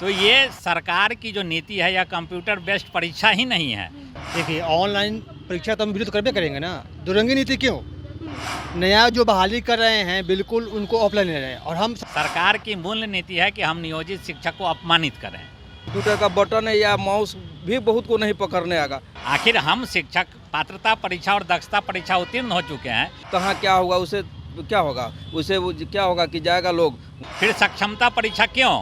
तो ये सरकार की जो नीति है या कंप्यूटर बेस्ड परीक्षा ही नहीं है। देखिए, ऑनलाइन परीक्षा तो हम विरोध करबे करेंगे ना। दुरंगी नीति क्यों? नया जो बहाली कर रहे हैं बिल्कुल उनको ऑफलाइन ले रहे हैं और हम सरकार की मूल नीति है कि हम नियोजित शिक्षक को अपमानित करें। कंप्यूटर का बटन या माउस भी बहुत को नहीं पकड़ने आगा। आखिर हम शिक्षक पात्रता परीक्षा और दक्षता परीक्षा उत्तीर्ण हो चुके हैं, कहाँ क्या होगा, उसे क्या होगा, उसे वो क्या होगा कि जाएगा लोग। फिर सक्षमता परीक्षा क्यों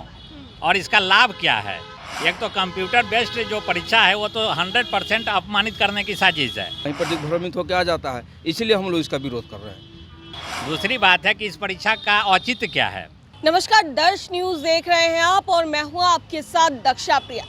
और इसका लाभ क्या है? एक तो कंप्यूटर बेस्ड जो परीक्षा है वो तो 100% अपमानित करने की साजिश है। कहीं पर दिग्भ्रमित होकर आ जाता है, इसीलिए हम लोग इसका विरोध कर रहे हैं। दूसरी बात है कि इस परीक्षा का औचित्य क्या है। नमस्कार, दर्श न्यूज देख रहे हैं आप और मैं हूं आपके साथ दक्षा प्रिया।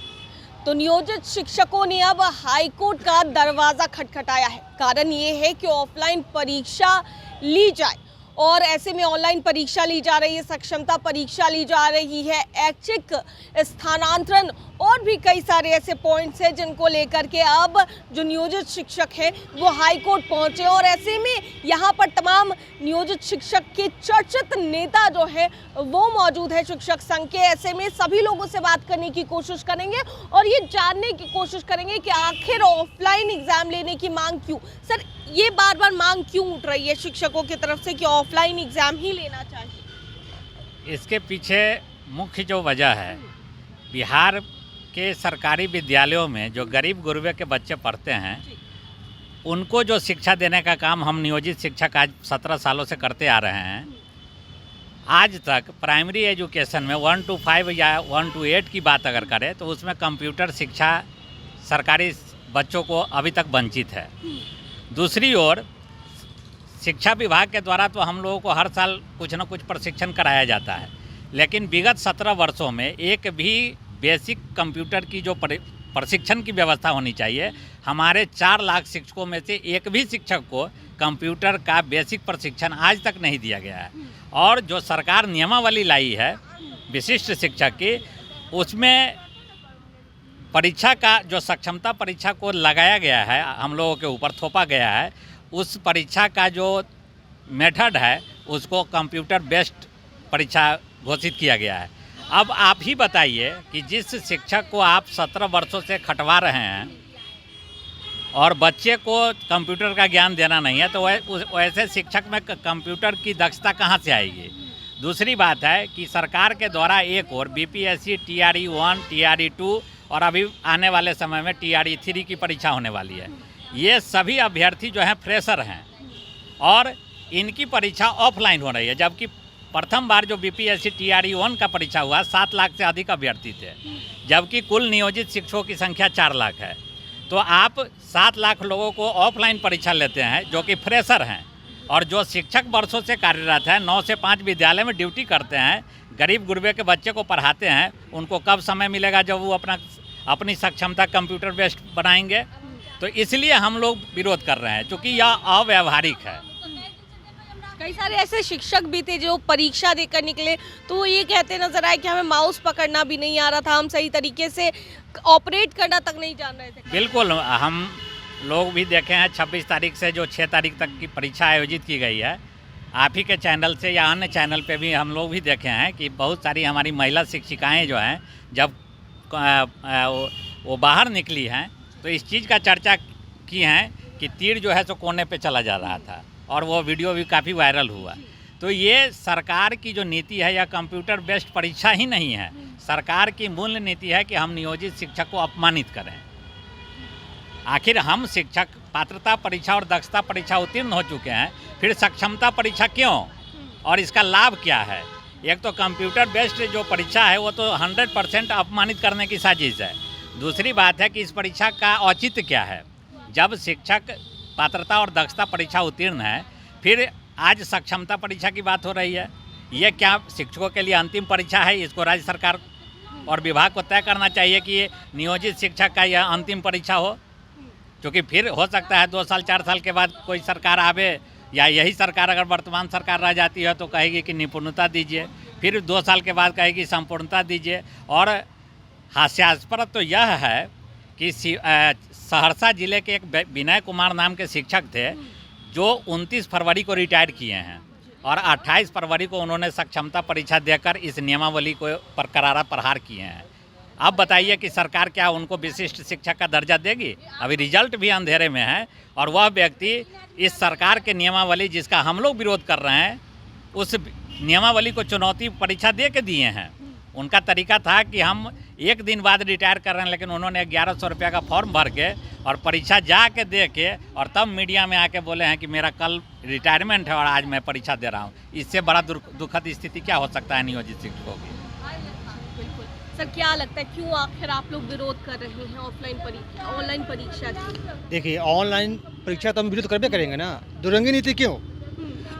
तो नियोजित शिक्षकों ने अब हाईकोर्ट का दरवाजा खटखटाया है। कारण ये है कि ऑफलाइन परीक्षा ली जाए और ऐसे में ऑनलाइन परीक्षा ली जा रही है, सक्षमता परीक्षा ली जा रही है, ऐच्छिक स्थानांतरण और भी कई सारे ऐसे पॉइंट्स हैं जिनको लेकर के अब जो नियोजित शिक्षक हैं वो हाई कोर्ट पहुंचे। और ऐसे में यहाँ पर तमाम नियोजित शिक्षक के चर्चित नेता जो है वो मौजूद है शिक्षक संघ के। ऐसे में सभी लोगों से बात करने की कोशिश करेंगे और ये जानने की कोशिश करेंगे कि आखिर ऑफलाइन एग्जाम लेने की मांग क्यों, सर ये बार बार मांग क्यों उठ रही है शिक्षकों की तरफ से कि ऑफलाइन एग्जाम ही लेना चाहिए। इसके पीछे मुख्य जो वजह है, बिहार के सरकारी विद्यालयों में जो गरीब गुरबे के बच्चे पढ़ते हैं उनको जो शिक्षा देने का काम हम नियोजित शिक्षक आज 17 सालों से करते आ रहे हैं। आज तक प्राइमरी एजुकेशन में 1 to 5 या 1 to 8 की बात अगर करें तो उसमें कंप्यूटर शिक्षा सरकारी बच्चों को अभी तक वंचित है। दूसरी ओर शिक्षा विभाग के द्वारा तो हम लोगों को हर साल कुछ न कुछ प्रशिक्षण कराया जाता है, लेकिन विगत 17 वर्षों में एक भी बेसिक कंप्यूटर की जो प्रशिक्षण की व्यवस्था होनी चाहिए, हमारे 4 लाख शिक्षकों में से एक भी शिक्षक को कंप्यूटर का बेसिक प्रशिक्षण आज तक नहीं दिया गया है। और जो सरकार नियमावली लाई है विशिष्ट शिक्षक की, उसमें परीक्षा का जो सक्षमता परीक्षा को लगाया गया है, हम लोगों के ऊपर थोपा गया है, उस परीक्षा का जो मेथड है उसको कंप्यूटर बेस्ड परीक्षा घोषित किया गया है। अब आप ही बताइए कि जिस शिक्षक को आप 17 वर्षों से खटवा रहे हैं और बच्चे को कंप्यूटर का ज्ञान देना नहीं है, तो वैसे शिक्षक में कंप्यूटर की दक्षता कहाँ से आएगी। दूसरी बात है कि सरकार के द्वारा एक और बीपीएससी TRE 1 TRE 2 और अभी आने वाले समय में TRE 3 की परीक्षा होने वाली है। ये सभी अभ्यर्थी जो हैं फ्रेशर हैं और इनकी परीक्षा ऑफलाइन हो रही है, जबकि प्रथम बार जो बीपीएससी TRE 1 का परीक्षा हुआ 7 लाख से अधिक अभ्यर्थी थे, जबकि कुल नियोजित शिक्षकों की संख्या 4 लाख है। तो आप 7 लाख लोगों को ऑफलाइन परीक्षा लेते हैं जो कि फ्रेशर हैं, और जो शिक्षक वर्षों से कार्यरत है, 9 से 5 विद्यालय में ड्यूटी करते हैं, गरीब गुरबे के बच्चे को पढ़ाते हैं, उनको कब समय मिलेगा जब वो अपनी सक्षमता कंप्यूटर बेस्ड बनाएंगे। तो इसलिए हम लोग विरोध कर रहे हैं, क्योंकि यह अव्यावहारिक है। कई सारे ऐसे शिक्षक भी थे जो परीक्षा देकर निकले तो वो ये कहते नजर आए कि हमें माउस पकड़ना भी नहीं आ रहा था, हम सही तरीके से ऑपरेट करना तक नहीं जान रहे थे। बिल्कुल, हम लोग भी देखे हैं 26 तारीख से जो 6 तारीख तक की परीक्षा आयोजित की गई है, आप ही के चैनल से या अन्य चैनल पे भी हम लोग भी देखे हैं कि बहुत सारी हमारी महिला शिक्षिकाएं जो हैं जब वो बाहर निकली हैं तो इस चीज़ का चर्चा की हैं कि तीर जो है सो कोने पे चला जा रहा था, और वो वीडियो भी काफ़ी वायरल हुआ। तो ये सरकार की जो नीति है या कंप्यूटर बेस्ड परीक्षा ही नहीं है, सरकार की मूल नीति है कि हम नियोजित शिक्षक को अपमानित करें। आखिर हम शिक्षक पात्रता परीक्षा और दक्षता परीक्षा उत्तीर्ण हो चुके हैं, फिर सक्षमता परीक्षा क्यों और इसका लाभ क्या है? एक तो कंप्यूटर बेस्ड जो परीक्षा है वो तो 100% अपमानित करने की साजिश है। दूसरी बात है कि इस परीक्षा का औचित्य क्या है। जब शिक्षक पात्रता और दक्षता परीक्षा उत्तीर्ण है, फिर आज सक्षमता परीक्षा की बात हो रही है। ये क्या शिक्षकों के लिए अंतिम परीक्षा है? इसको राज्य सरकार और विभाग को तय करना चाहिए कि ये नियोजित शिक्षक का यह अंतिम परीक्षा हो, क्योंकि फिर हो सकता है 2 साल 4 साल के बाद कोई सरकार आवे, या यही सरकार अगर वर्तमान सरकार रह जाती है तो कहेगी कि निपुणता दीजिए, फिर 2 साल के बाद कहेगी संपूर्णता दीजिए। और हास्यास्पद तो यह है कि सहरसा जिले के एक विनय कुमार नाम के शिक्षक थे जो 29 फरवरी को रिटायर किए हैं और 28 फरवरी को उन्होंने सक्षमता परीक्षा देकर इस नियमावली को पर करारा प्रहार किए हैं। अब बताइए कि सरकार क्या उनको विशिष्ट शिक्षक का दर्जा देगी? अभी रिजल्ट भी अंधेरे में है और वह व्यक्ति इस सरकार के नियमावली जिसका हम लोग विरोध कर रहे हैं उस नियमावली को चुनौती परीक्षा दे के दिए हैं। उनका तरीका था कि हम एक दिन बाद रिटायर कर रहे हैं, लेकिन उन्होंने 1100 रुपया का फॉर्म भर के और परीक्षा जा के दे के और तब मीडिया में आके बोले हैं कि मेरा कल रिटायरमेंट है और आज मैं परीक्षा दे रहा हूँ। इससे बड़ा दुखद स्थिति क्या हो सकता है नियोजित शिक्षकों की? बिल्कुल सर, क्या लगता है क्यों आखिर आप लोग विरोध कर रहे हैं ऑनलाइन परीक्षा की? देखिए, ऑनलाइन परीक्षा तो हम विरोध करबे करेंगे ना। दुरंगी नीति क्यों?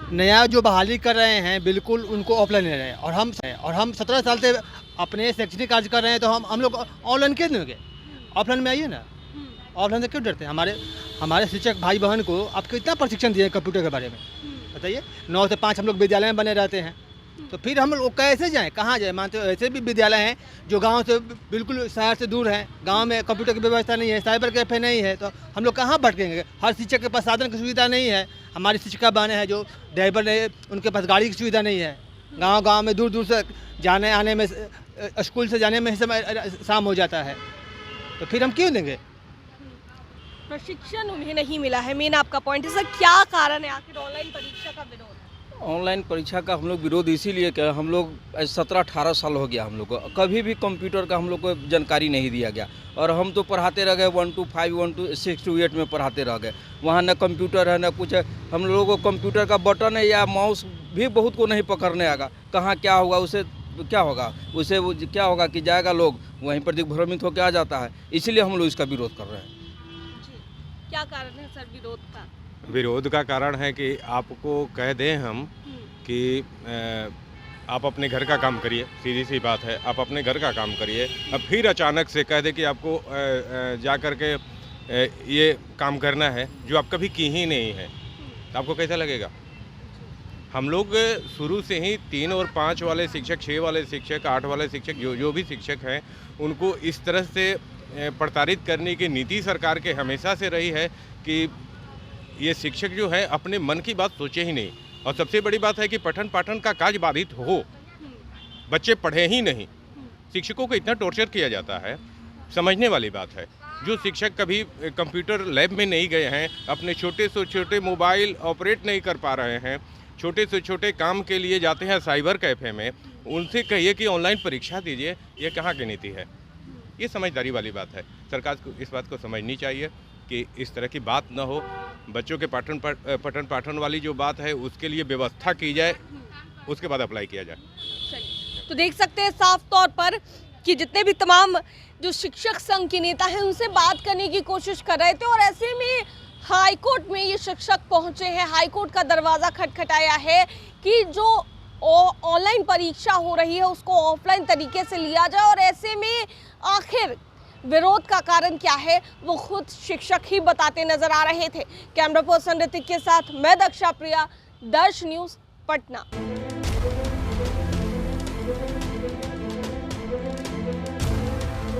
नया जो बहाली कर रहे हैं बिल्कुल उनको ऑफलाइन ले रहे हैं और हम 17 साल से अपने शैक्षणिक कार्य कर रहे हैं, तो हम लोग ऑनलाइन क्यों देंगे? ऑफलाइन में आइए ना। ऑफलाइन से क्यों डरते हैं? हमारे शिक्षक भाई बहन को आप कितना प्रशिक्षण दिए कंप्यूटर के बारे में बताइए। 9 से 5 हम लोग विद्यालय में बने रहते हैं, तो फिर हम लोग कैसे जाएं, कहाँ जाएं? मानते हो ऐसे भी विद्यालय हैं जो गांव से बिल्कुल शहर से दूर हैं, गांव में कंप्यूटर की व्यवस्था नहीं है, साइबर कैफे नहीं है, तो हम लोग कहाँ भटकेंगे? हर शिक्षक के पास साधन की सुविधा नहीं है। हमारी शिक्षिका बहनें हैं जो ड्राइवर नहीं, उनके पास गाड़ी की सुविधा नहीं है। गांव में दूर दूर से जाने आने में, स्कूल से जाने में समय शाम हो जाता है, तो फिर हम क्यों देंगे? प्रशिक्षण उन्हें नहीं मिला है, मेन आपका पॉइंट है। सर, क्या कारण है आखिर ऑनलाइन परीक्षा का विरोध? ऑनलाइन परीक्षा का हम लोग विरोध इसीलिए कि हम लोग 17-18 साल हो गया हम लोग को, कभी भी कंप्यूटर का हम लोग को जानकारी नहीं दिया गया और हम तो पढ़ाते रह गए 1 to 5, 1 to 6 to 8 में पढ़ाते रह गए। वहाँ न कंप्यूटर है न कुछ है। हम लोगों को कंप्यूटर का बटन है या माउस भी बहुत को नहीं पकड़ने आएगा। कहाँ क्या होगा, उसे क्या होगा, उसे वो क्या होगा कि जाएगा लोग वहीं पर दिग्भ्रमित होकर आ जाता है। इसीलिए हम लोग इसका विरोध कर रहे हैं। क्या कारण है सर विरोध का? विरोध का कारण है कि आपको कह दें हम कि आप अपने घर का काम करिए, सीधी सी बात है, आप अपने घर का काम करिए, अब फिर अचानक से कह दे कि आपको जा कर के ये काम करना है जो आप कभी की ही नहीं है, तो आपको कैसा लगेगा? हम लोग शुरू से ही 3 और 5 वाले शिक्षक, 6 वाले शिक्षक, 8 वाले शिक्षक, जो भी शिक्षक हैं, उनको इस तरह से प्रताड़ित करने की नीति सरकार के हमेशा से रही है कि ये शिक्षक जो है अपने मन की बात सोचे ही नहीं। और सबसे बड़ी बात है कि पठन पाठन का कार्य बाधित हो, बच्चे पढ़े ही नहीं, शिक्षकों को इतना टॉर्चर किया जाता है, समझने वाली बात है। जो शिक्षक कभी कंप्यूटर लैब में नहीं गए हैं, अपने छोटे से छोटे मोबाइल ऑपरेट नहीं कर पा रहे हैं, छोटे से छोटे काम के लिए जाते हैं साइबर कैफ़े में, उनसे कहिए कि ऑनलाइन परीक्षा दीजिए, ये कहाँ की नीति है? ये समझदारी वाली बात है। सरकार को इस बात को समझनी चाहिए कि इस तरह की बात न हो। बच्चों के पठन पाठन वाली जो बात है उसके लिए व्यवस्था की जाए, उसके बाद अप्लाई किया जाए। तो देख सकते हैं साफ तौर पर कि जितने भी तमाम जो शिक्षक संघ के नेता हैं उनसे बात करने की कोशिश कर रहे थे और ऐसे में हाई कोर्ट में ये शिक्षक पहुंचे हैं। हाई कोर्ट का दरवाज़ा खटखटाया है कि जो ऑनलाइन परीक्षा हो रही है उसको ऑफलाइन तरीके से लिया जाए और ऐसे में आखिर विरोध का कारण क्या है वो खुद शिक्षक ही बताते नजर आ रहे थे। कैमरा पर्सन ऋतिक के साथ मैं दक्षा प्रिया, दर्श न्यूज़, पटना।